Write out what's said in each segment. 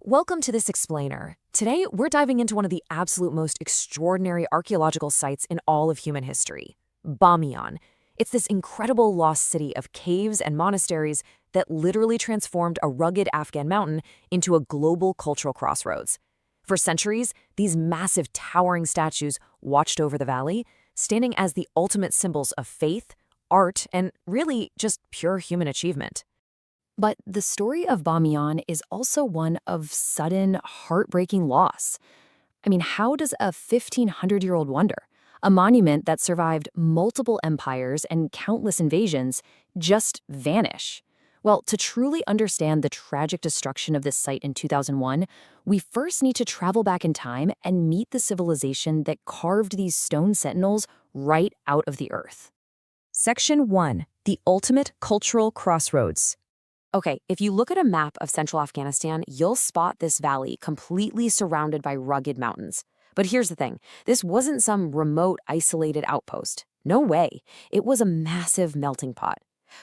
Welcome to this explainer. Today, we're diving into one of the absolute most extraordinary archaeological sites in all of human history, Bamiyan. It's this incredible lost city of caves and monasteries that literally transformed a rugged Afghan mountain into a global cultural crossroads. For centuries, these massive towering statues watched over the valley, standing as the ultimate symbols of faith, art, and really just pure human achievement. But the story of Bamiyan is also one of sudden, heartbreaking loss. I mean, how does a 1,500-year-old wonder, a monument that survived multiple empires and countless invasions, just vanish? Well, to truly understand the tragic destruction of this site in 2001, we first need to travel back in time and meet the civilization that carved these stone sentinels right out of the earth. Section 1. The Ultimate Cultural Crossroads. Okay, if you look at a map of central Afghanistan, you'll spot this valley completely surrounded by rugged mountains. But here's the thing, this wasn't some remote, isolated outpost. No way. It was a massive melting pot.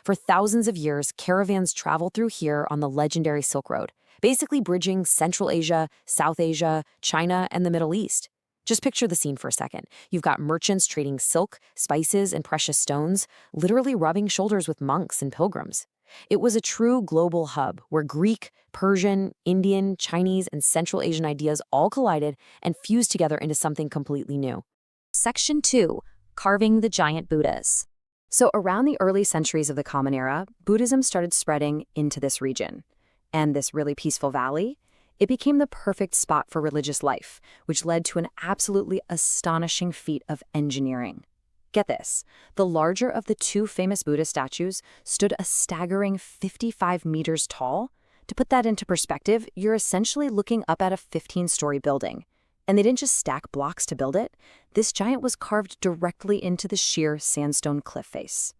For thousands of years, caravans traveled through here on the legendary Silk Road, basically bridging Central Asia, South Asia, China, and the Middle East. Just picture the scene for a second. You've got merchants trading silk, spices, and precious stones, literally rubbing shoulders with monks and pilgrims. It was a true global hub where Greek, Persian, Indian, Chinese, and Central Asian ideas all collided and fused together into something completely new. Section 2. Carving the Giant Buddhas. So around the early centuries of the Common Era, Buddhism started spreading into this region. And this really peaceful valley, it became the perfect spot for religious life, which led to an absolutely astonishing feat of engineering. Get this, the larger of the two famous Buddha statues stood a staggering 55 meters tall. To put that into perspective, you're essentially looking up at a 15-story building. And they didn't just stack blocks to build it. This giant was carved directly into the sheer sandstone cliff face.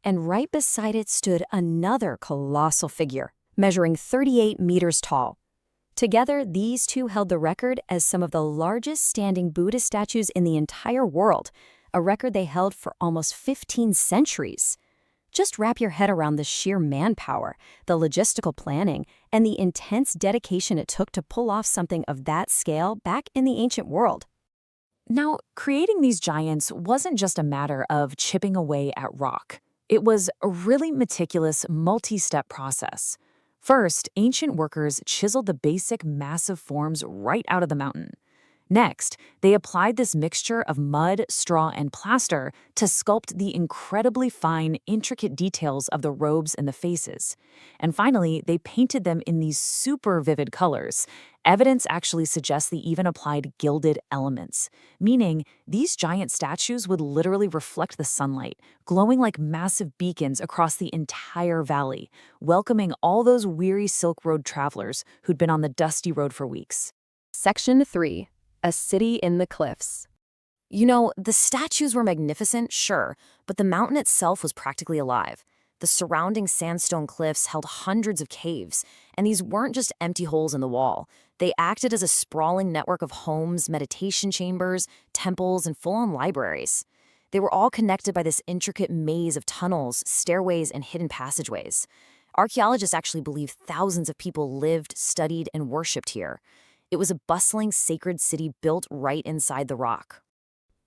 And right beside it stood another colossal figure, measuring 38 meters tall. Together, these two held the record as some of the largest standing Buddha statues in the entire world, a record they held for almost 15 centuries. Just wrap your head around the sheer manpower, the logistical planning, and the intense dedication it took to pull off something of that scale back in the ancient world. Now, creating these giants wasn't just a matter of chipping away at rock. It was a really meticulous, multi-step process. First, ancient workers chiseled the basic massive forms right out of the mountain. Next, they applied this mixture of mud, straw, and plaster to sculpt the incredibly fine, intricate details of the robes and the faces. And finally, they painted them in these super vivid colors. Evidence actually suggests they even applied gilded elements, meaning these giant statues would literally reflect the sunlight, glowing like massive beacons across the entire valley, welcoming all those weary Silk Road travelers who'd been on the dusty road for weeks. Section 3. A city in the cliffs. You know, the statues were magnificent, sure, but the mountain itself was practically alive. The surrounding sandstone cliffs held hundreds of caves, and these weren't just empty holes in the wall. They acted as a sprawling network of homes, meditation chambers, temples, and full-on libraries. They were all connected by this intricate maze of tunnels, stairways, and hidden passageways. Archaeologists actually believe thousands of people lived, studied, and worshipped here. It was a bustling, sacred city built right inside the rock.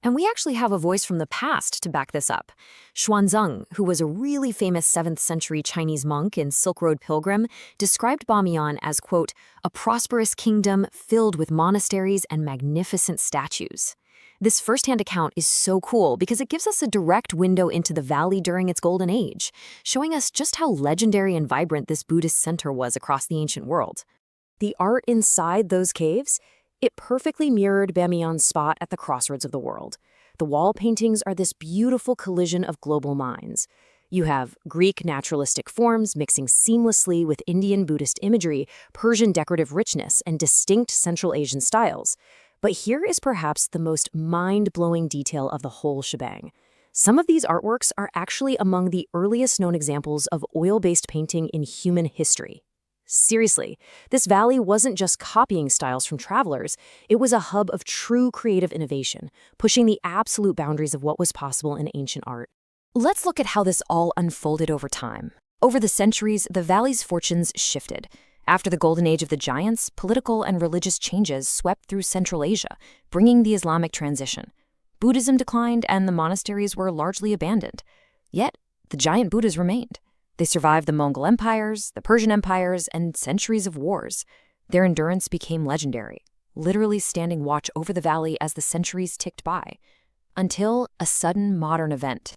And we actually have a voice from the past to back this up. Xuanzang, who was a really famous 7th century Chinese monk and Silk Road pilgrim, described Bamiyan as, quote, a prosperous kingdom filled with monasteries and magnificent statues. This first-hand account is so cool because it gives us a direct window into the valley during its golden age, showing us just how legendary and vibrant this Buddhist center was across the ancient world. The art inside those caves, it perfectly mirrored Bamiyan's spot at the crossroads of the world. The wall paintings are this beautiful collision of global minds. You have Greek naturalistic forms mixing seamlessly with Indian Buddhist imagery, Persian decorative richness, and distinct Central Asian styles. But here is perhaps the most mind-blowing detail of the whole shebang. Some of these artworks are actually among the earliest known examples of oil-based painting in human history. Seriously, this valley wasn't just copying styles from travelers, it was a hub of true creative innovation, pushing the absolute boundaries of what was possible in ancient art. Let's look at how this all unfolded over time. Over the centuries, the valley's fortunes shifted. After the golden age of the giants, political and religious changes swept through Central Asia, bringing the Islamic transition. Buddhism declined and the monasteries were largely abandoned. Yet, the giant Buddhas remained. They survived the Mongol empires, the Persian empires, and centuries of wars. Their endurance became legendary, literally standing watch over the valley as the centuries ticked by. Until a sudden modern event.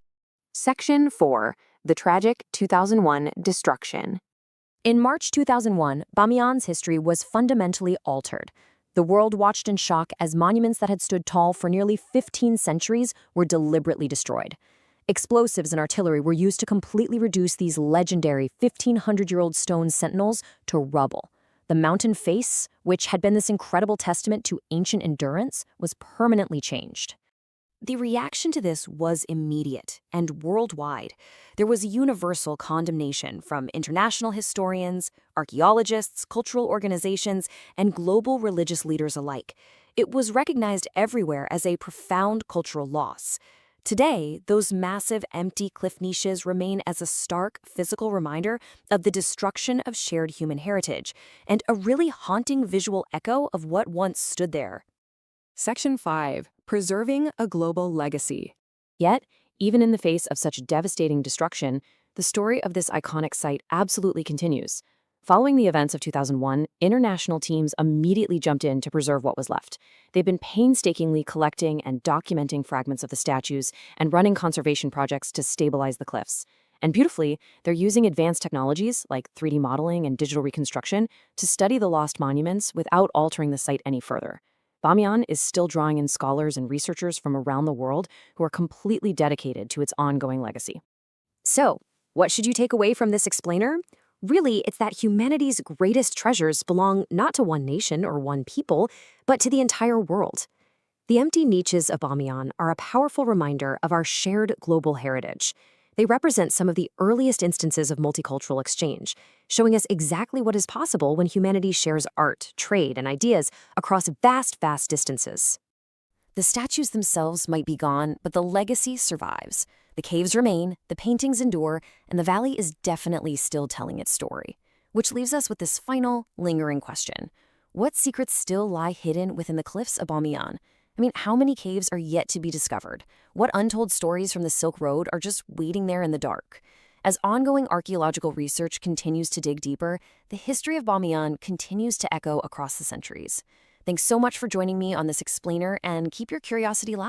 Section 4. The Tragic 2001 Destruction. In March 2001, Bamiyan's history was fundamentally altered. The world watched in shock as monuments that had stood tall for nearly 15 centuries were deliberately destroyed. Explosives and artillery were used to completely reduce these legendary 1,500-year-old stone sentinels to rubble. The mountain face, which had been this incredible testament to ancient endurance, was permanently changed. The reaction to this was immediate and worldwide. There was universal condemnation from international historians, archaeologists, cultural organizations, and global religious leaders alike. It was recognized everywhere as a profound cultural loss. Today, those massive empty cliff niches remain as a stark physical reminder of the destruction of shared human heritage and a really haunting visual echo of what once stood there. Section 5. Preserving a Global Legacy. Yet, even in the face of such devastating destruction, the story of this iconic site absolutely continues. Following the events of 2001, international teams immediately jumped in to preserve what was left. They've been painstakingly collecting and documenting fragments of the statues and running conservation projects to stabilize the cliffs. And beautifully, they're using advanced technologies like 3D modeling and digital reconstruction to study the lost monuments without altering the site any further. Bamiyan is still drawing in scholars and researchers from around the world who are completely dedicated to its ongoing legacy. So, what should you take away from this explainer? Really, it's that humanity's greatest treasures belong not to one nation or one people, but to the entire world. The empty niches of Bamiyan are a powerful reminder of our shared global heritage. They represent some of the earliest instances of multicultural exchange, showing us exactly what is possible when humanity shares art, trade, and ideas across vast distances. The statues themselves might be gone, but the legacy survives. The caves remain, the paintings endure, and the valley is definitely still telling its story. Which leaves us with this final, lingering question. What secrets still lie hidden within the cliffs of Bamiyan? How many caves are yet to be discovered? What untold stories from the Silk Road are just waiting there in the dark? As ongoing archaeological research continues to dig deeper, the history of Bamiyan continues to echo across the centuries. Thanks so much for joining me on this explainer, and keep your curiosity alive.